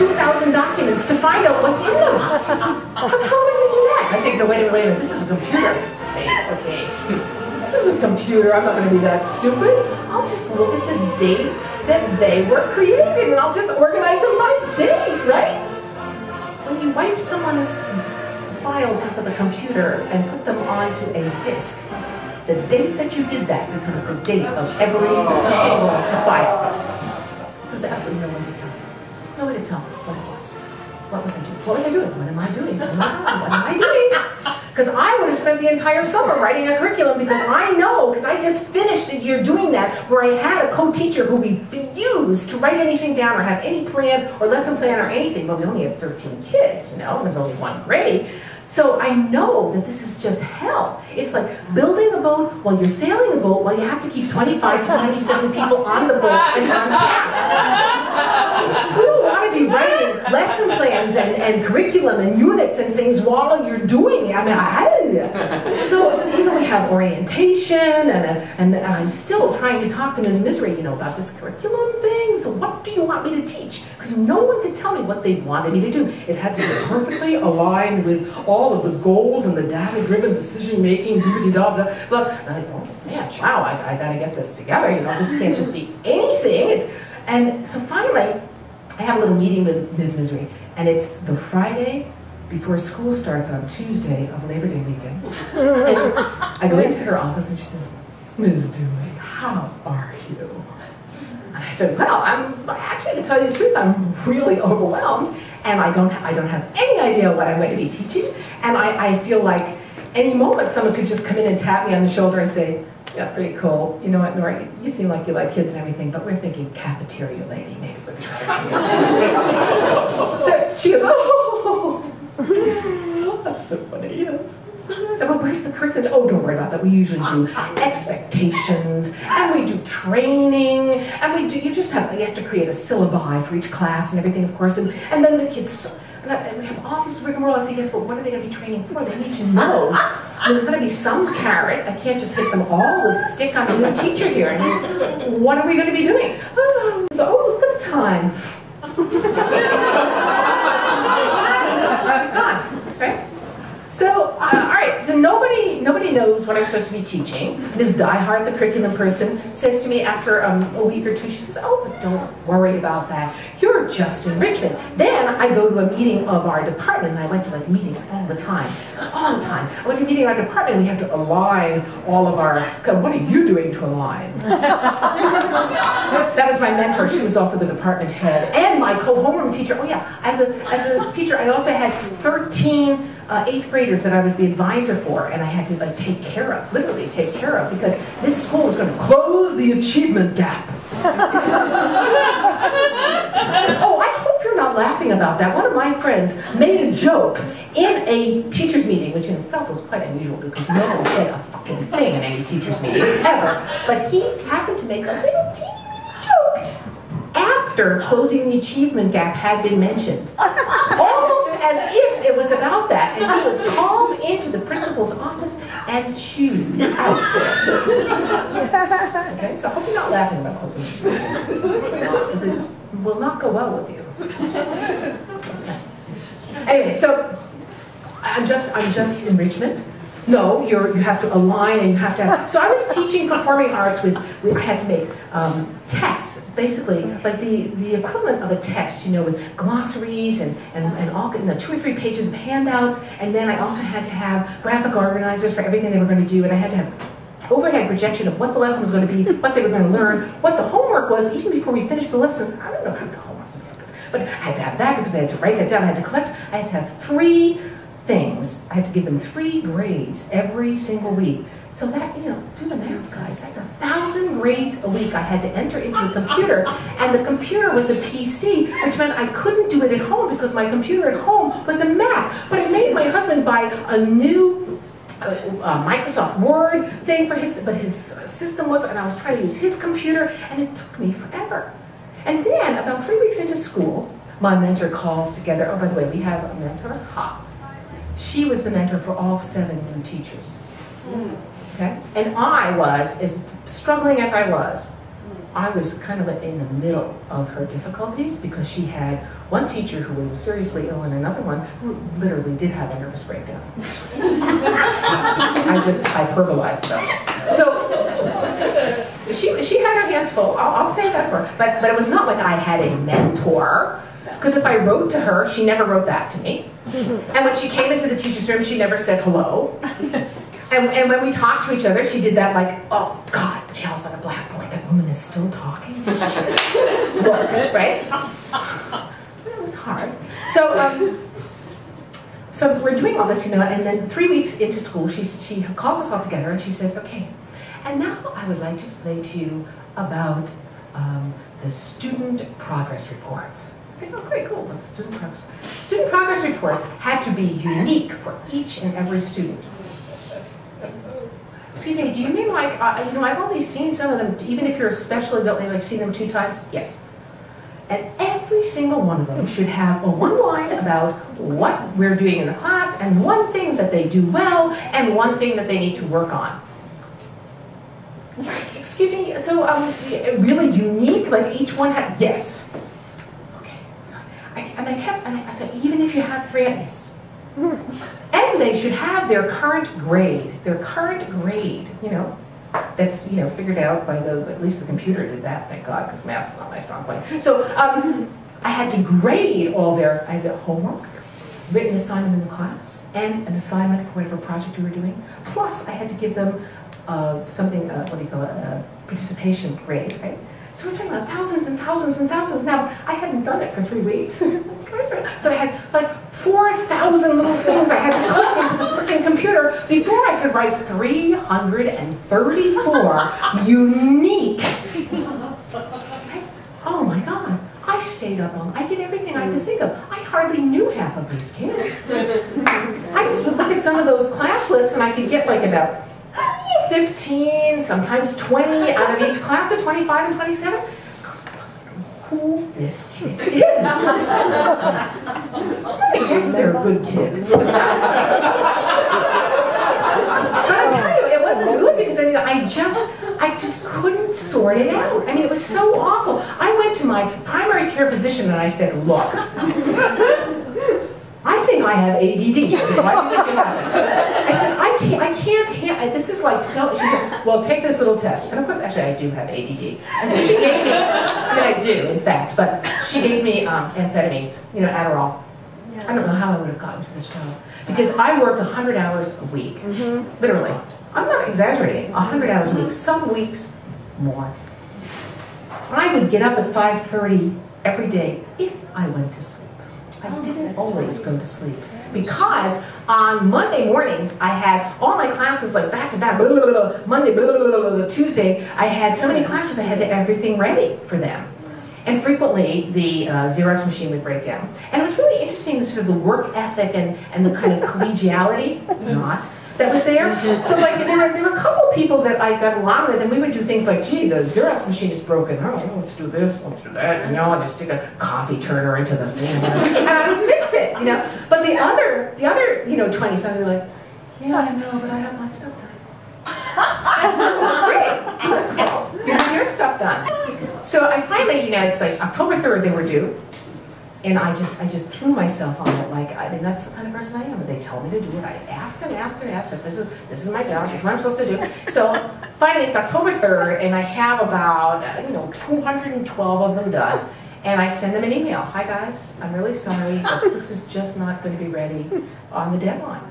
2,000 documents to find out what's in them. How am I going to do that? I think, no, wait a minute, this is a computer. Okay. This is a computer, I'm not going to be that stupid. I'll just look at the date that they were created, and I'll just organize them by date, right? When you wipe someone's files off of the computer and put them onto a disk, the date that you did that becomes the date of every single file. So there's absolutely no one to tell me. No way to tell me what it was. What was I doing? What was I doing? What am I doing? What am I doing? Because I would have spent the entire summer writing a curriculum, because I know, because I just finished a year doing that, where I had a co-teacher who refused to write anything down or have any plan or lesson plan or anything, but we only had 13 kids, you know, and there's only one grade. So I know that this is just hell. It's like building a boat while you're sailing a boat while you have to keep 25 to 27 people on the boat and on task. We don't want to be writing lesson plans and curriculum and units and things while you're doing it. I mean, so, you know, we have orientation, and I'm still trying to talk to Ms. Misery, you know, about this curriculum thing. So what do you want me to teach? Because no one could tell me what they wanted me to do. It had to be perfectly aligned with all of the goals and the data-driven decision-making, blah, blah, blah. And I go, oh, man, wow, I gotta get this together. You know, this can't just be anything. And so finally, I have a little meeting with Ms. Misery, and it's the Friday before school starts on Tuesday of Labor Day weekend. And I go into her office and she says, Ms. Dooley, how are you? And I said, well, actually, to tell you the truth, I'm really overwhelmed, and I don't have any idea what I'm going to be teaching, and I feel like any moment someone could just come in and tap me on the shoulder and say, yeah, pretty cool. You know what, Norah, you seem like you like kids and everything, but we're thinking cafeteria lady, maybe would be better. So she goes, oh, that's so funny, yes. I said, well, where's the curriculum? Oh, don't worry about that. We usually do expectations, and we do training, and you have to create a syllabi for each class and everything, of course, and then the kids, and we have all this rigmarole. I say, yes, but what are they going to be training for? They need to know there's going to be some carrot. I can't just hit them all with stick. I'm a new teacher here. And what are we going to be doing? Oh, look at the time. It's gone, right? So, all right, so nobody knows what I'm supposed to be teaching. Ms. Diehard, the curriculum person, says to me after a week or two, she says, oh, but don't worry about that. You're just enrichment. Then I go to a meeting of our department, and I went to like meetings all the time. I went to a meeting of our department, and we have to align all of our, what are you doing to align? That was my mentor. She was also the department head and my co-homeroom teacher. Oh yeah, as a teacher, I also had 13 8th graders that I was the advisor for, and I had to like take care of, literally take care of, because this school was going to close the achievement gap. Oh, I hope you're not laughing about that. One of my friends made a joke in a teacher's meeting, which in itself was quite unusual because no one said a fucking thing in any teacher's meeting ever. But he happened to make a little teeny joke after closing the achievement gap had been mentioned. Almost as if it was about that, and he was called into the principal's office and chewed out there. Okay, so I hope you're not laughing about closing the achievement gap, because it will not go well with you. Anyway, so I'm just enrichment. No, you have to align, and you have to have, so I was teaching performing arts with I had to make texts, basically, like the equivalent of a text, you know, with glossaries and all, 2 or 3 pages of handouts, and then I also had to have graphic organizers for everything they were going to do, and I had to have overhead projection of what the lesson was going to be, what they were going to learn, what the homework was, even before we finished the lessons. I don't know how the homework was going to be, but I had to have that because I had to write that down, I had to collect, I had to have 3 things. I had to give them 3 grades every single week. So that, you know, do the math, guys. That's 1,000 grades a week I had to enter into a computer. And the computer was a PC, which meant I couldn't do it at home because my computer at home was a Mac. But it made my husband buy a new Microsoft Word thing for his, but his system was, and I was trying to use his computer, and it took me forever. And then, about 3 weeks into school, my mentor calls together. Oh, by the way, we have a mentor. She was the mentor for all 7 new teachers. Okay? And I was, as struggling as I was, I was kind of in the middle of her difficulties because she had one teacher who was seriously ill and another one who literally did have a nervous breakdown. I just hyperbolized about it. So she had her hands full, I'll say that for her. But it was not like I had a mentor, because if I wrote to her, she never wrote back to me. And when she came into the teacher's room, she never said hello. And when we talked to each other, she did that like, oh God, nails on a blackboard, that woman is still talking. Look, right? It was hard. So we're doing all this, and then 3 weeks into school, she calls us all together and she says, okay, and now I would like to explain to you about the student progress reports. I think, oh, great, cool, what's student progress? Student progress reports had to be unique for each and every student. Excuse me, do you mean like, I've only seen some of them, even if you're a special adult, maybe like seen them 2 times? Yes. And every single one of them should have one line about what we're doing in the class, and one thing that they do well, and one thing that they need to work on. Excuse me, so really unique, like each one had, yes. Okay, so I said, even if you have 3, yes. And they should have their current grade, that's, figured out by at least the computer did that, thank God, because math's not my strong point. So I had to grade all I had homework, written assignment in the class, and an assignment for whatever project we were doing. Plus, I had to give them something, what do you call it, a participation grade, right? So we're talking about thousands and thousands and thousands. Now, I hadn't done it for 3 weeks. So I had like 4,000 little things I had to click into the freaking computer before I could write 334 unique. Oh my God. I stayed up on, I did everything I could think of. I hardly knew half of these kids. I just would look at some of those class lists and I could get like about 15, sometimes 20 out of each class of 25 and 27. Who this kid is. I guess they're a good kid. But I'll tell you, it wasn't good because I just couldn't sort it out. I mean, it was so awful. I went to my primary care physician and I said, look, I think I have ADD. She said, why do you think you have it? I said, I can't handle, this is like so, she said, well, take this little test. And of course, actually, I do have ADD. And so she gave me, I do, in fact, but she gave me amphetamines, Adderall. Yeah. I don't know how I would have gotten to this job. Because I worked 100 hours a week, literally. I'm not exaggerating, 100 hours a week, some weeks more. I would get up at 5:30 every day if I went to sleep. I didn't always go to sleep because on Monday mornings I had all my classes like back to back, Monday, Tuesday, I had so many classes I had to have everything ready for them. And frequently the Xerox machine would break down. And it was really interesting, sort of the work ethic and the kind of collegiality, that was there. So like there were a couple people that I got along with, and we would do things like, gee, the Xerox machine is broken. Oh, let's do this, let's do that, and just stick a coffee turner into the and I would fix it, But the other 20-something were like, yeah, I know, but I have my stuff done. Great, that's cool. You have your stuff done. So I finally, it's like October 3rd they were due. And I just threw myself on it. Like, that's the kind of person I am. And they told me to do it. I asked and asked and asked if this is my job. This is what I'm supposed to do. So finally, it's October 3rd, and I have about 212 of them done. And I send them an email. Hi guys, I'm really sorry, but this is just not going to be ready on the deadline.